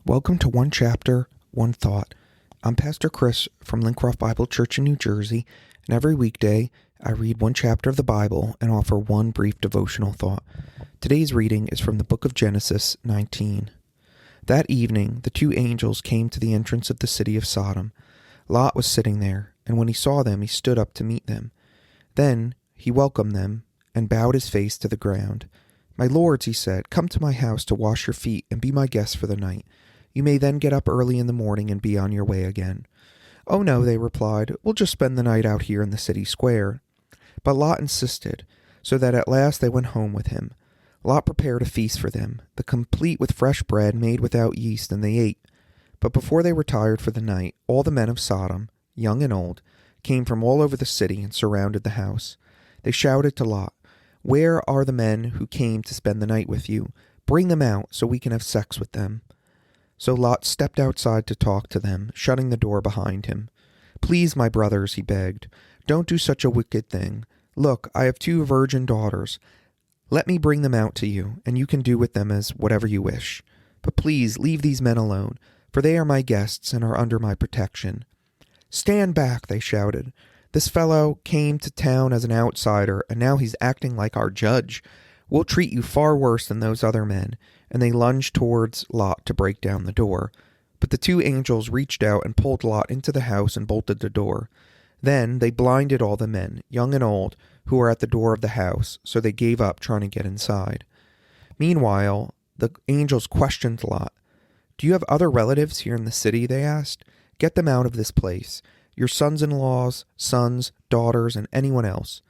Welcome to One Chapter, One Thought. I'm Pastor Chris from Lincroft Bible Church in New Jersey, and every weekday I read one chapter of the Bible and offer one brief devotional thought. Today's reading is from the book of Genesis 19. That evening, the two angels came to the entrance of the city of Sodom. Lot was sitting there, and when he saw them, he stood up to meet them. Then he welcomed them and bowed his face to the ground. "My lords," he said, "come to my house to wash your feet and be my guests for the night. You may then get up early in the morning and be on your way again." "Oh no," they replied, "we'll just spend the night out here in the city square." But Lot insisted, so that at last they went home with him. Lot prepared a feast for them, complete with fresh bread made without yeast, and they ate. But before they retired for the night, all the men of Sodom, young and old, came from all over the city and surrounded the house. They shouted to Lot, "Where are the men who came to spend the night with you? Bring them out so we can have sex with them." So Lot stepped outside to talk to them, shutting the door behind him. "Please, my brothers," he begged, "don't do such a wicked thing. Look, I have two virgin daughters. Let me bring them out to you, and you can do with them as whatever you wish. But please leave these men alone, for they are my guests and are under my protection." "Stand back," they shouted. "This fellow came to town as an outsider, and now he's acting like our judge. We'll treat you far worse than those other men." And they lunged towards Lot to break down the door. But the two angels reached out and pulled Lot into the house and bolted the door. Then they blinded all the men, young and old, who were at the door of the house, so they gave up trying to get inside. Meanwhile, the angels questioned Lot. "Do you have other relatives here in the city?" they asked. "Get them out of this place, your sons-in-laws, sons, daughters, and anyone else.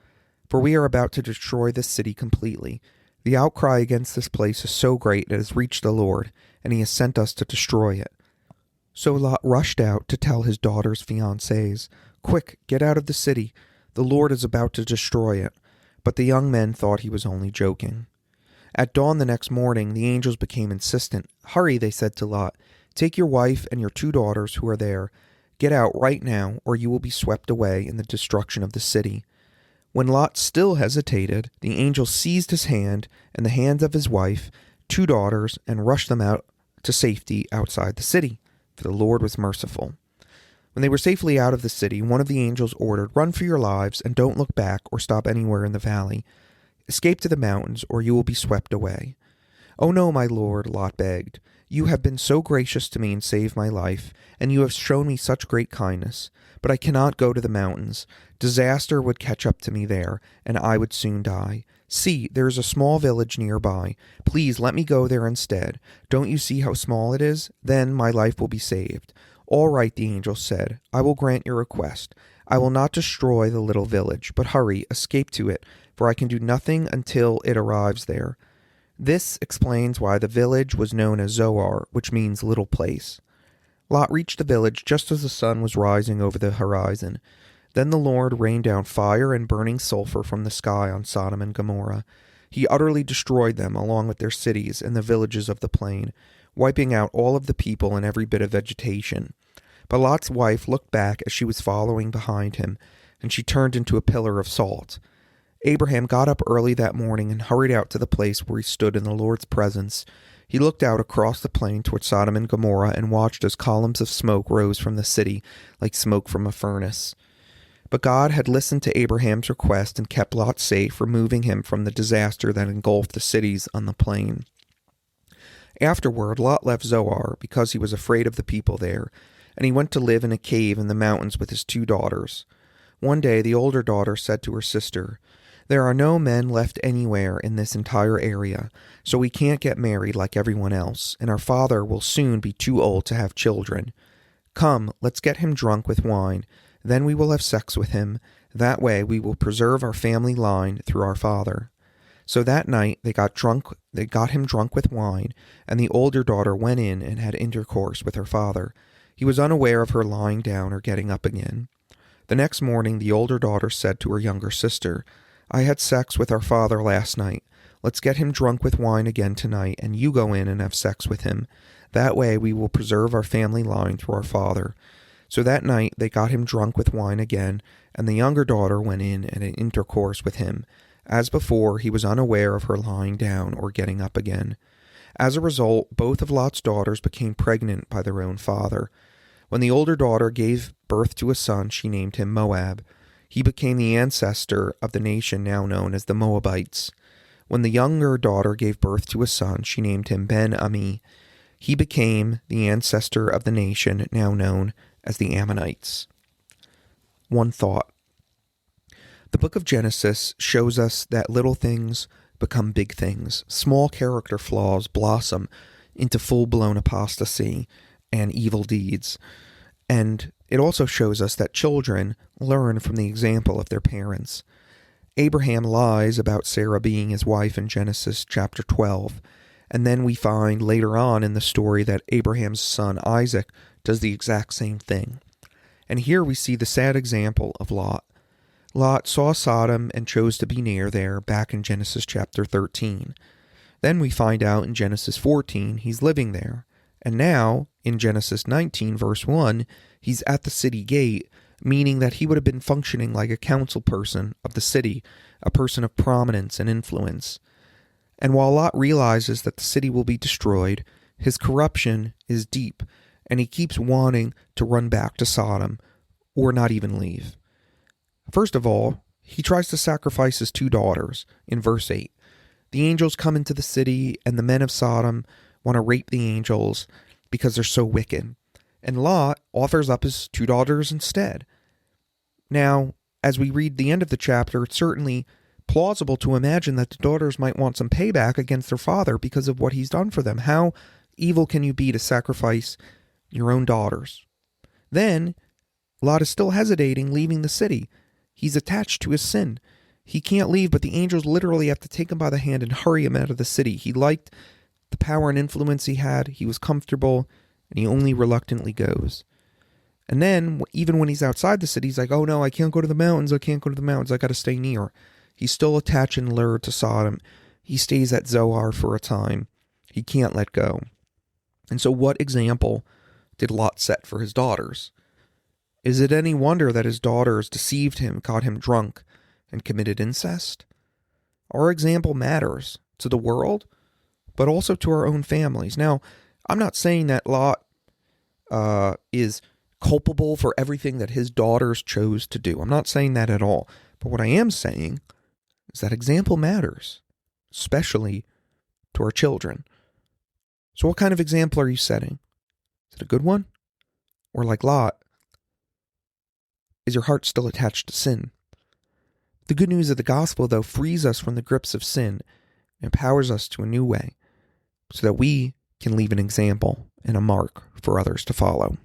For we are about to destroy this city completely. The outcry against this place is so great it has reached the Lord, and he has sent us to destroy it." So Lot rushed out to tell his daughter's fiancés, "Quick, get out of the city. The Lord is about to destroy it." But the young men thought he was only joking. At dawn the next morning, the angels became insistent. "Hurry," they said to Lot. "Take your wife and your two daughters who are there. Get out right now, or you will be swept away in the destruction of the city." When Lot still hesitated, the angel seized his hand and the hands of his wife, two daughters, and rushed them out to safety outside the city, for the Lord was merciful. When they were safely out of the city, one of the angels ordered, "Run for your lives, and don't look back or stop anywhere in the valley. Escape to the mountains, or you will be swept away." "Oh no, my lord," Lot begged. "You have been so gracious to me and saved my life, and you have shown me such great kindness. But I cannot go to the mountains. Disaster would catch up to me there, and I would soon die. See, there is a small village nearby. Please let me go there instead. Don't you see how small it is? Then my life will be saved." "All right," the angel said. "I will grant your request. I will not destroy the little village, but hurry, escape to it, for I can do nothing until it arrives there." This explains why the village was known as Zoar, which means little place. Lot reached the village just as the sun was rising over the horizon. Then the Lord rained down fire and burning sulfur from the sky on Sodom and Gomorrah. He utterly destroyed them along with their cities and the villages of the plain, wiping out all of the people and every bit of vegetation. But Lot's wife looked back as she was following behind him, and she turned into a pillar of salt. Abraham got up early that morning and hurried out to the place where he stood in the Lord's presence. He looked out across the plain toward Sodom and Gomorrah and watched as columns of smoke rose from the city like smoke from a furnace. But God had listened to Abraham's request and kept Lot safe, removing him from the disaster that engulfed the cities on the plain. Afterward, Lot left Zoar because he was afraid of the people there, and he went to live in a cave in the mountains with his two daughters. One day the older daughter said to her sister, "There are no men left anywhere in this entire area, so we can't get married like everyone else, and our father will soon be too old to have children. Come, let's get him drunk with wine, then we will have sex with him. That way we will preserve our family line through our father." So that night they got him drunk with wine, and the older daughter went in and had intercourse with her father. He was unaware of her lying down or getting up again. The next morning the older daughter said to her younger sister, "I had sex with our father last night. Let's get him drunk with wine again tonight, and you go in and have sex with him. That way we will preserve our family line through our father." So that night they got him drunk with wine again, and the younger daughter went in and had intercourse with him. As before, he was unaware of her lying down or getting up again. As a result, both of Lot's daughters became pregnant by their own father. When the older daughter gave birth to a son, she named him Moab. He became the ancestor of the nation now known as the Moabites. When the younger daughter gave birth to a son, she named him Ben-Ami. He became the ancestor of the nation now known as the Ammonites. One thought. The book of Genesis shows us that little things become big things. Small character flaws blossom into full-blown apostasy and evil deeds. And it also shows us that children learn from the example of their parents. Abraham lies about Sarah being his wife in Genesis chapter 12. And then we find later on in the story that Abraham's son Isaac does the exact same thing. And here we see the sad example of Lot. Lot saw Sodom and chose to be near there back in Genesis chapter 13. Then we find out in Genesis 14 he's living there. And now, in Genesis 19 verse 1, he's at the city gate, meaning that he would have been functioning like a council person of the city, a person of prominence and influence. And while Lot realizes that the city will be destroyed, his corruption is deep, and he keeps wanting to run back to Sodom, or not even leave. First of all, he tries to sacrifice his 2 daughters in verse 8. The angels come into the city, and the men of Sodom want to rape the angels because they're so wicked. And Lot offers up his 2 daughters instead. Now, as we read the end of the chapter, it's certainly plausible to imagine that the daughters might want some payback against their father because of what he's done for them. How evil can you be to sacrifice your own daughters? Then, Lot is still hesitating leaving the city. He's attached to his sin. He can't leave, but the angels literally have to take him by the hand and hurry him out of the city. He liked the power and influence he had. He was comfortable, and he only reluctantly goes. And then, even when he's outside the city, he's like, oh no, I can't go to the mountains. I can't go to the mountains. I got to stay near. He's still attached and lured to Sodom. He stays at Zoar for a time. He can't let go. And so what example did Lot set for his daughters? Is it any wonder that his daughters deceived him, caught him drunk, and committed incest? Our example matters to the world, but also to our own families. Now, I'm not saying that Lot is culpable for everything that his daughters chose to do. I'm not saying that at all. But what I am saying is that example matters, especially to our children. So what kind of example are you setting? Is it a good one? Or like Lot, is your heart still attached to sin? The good news of the gospel, though, frees us from the grips of sin and empowers us to a new way so that we can leave an example and a mark for others to follow.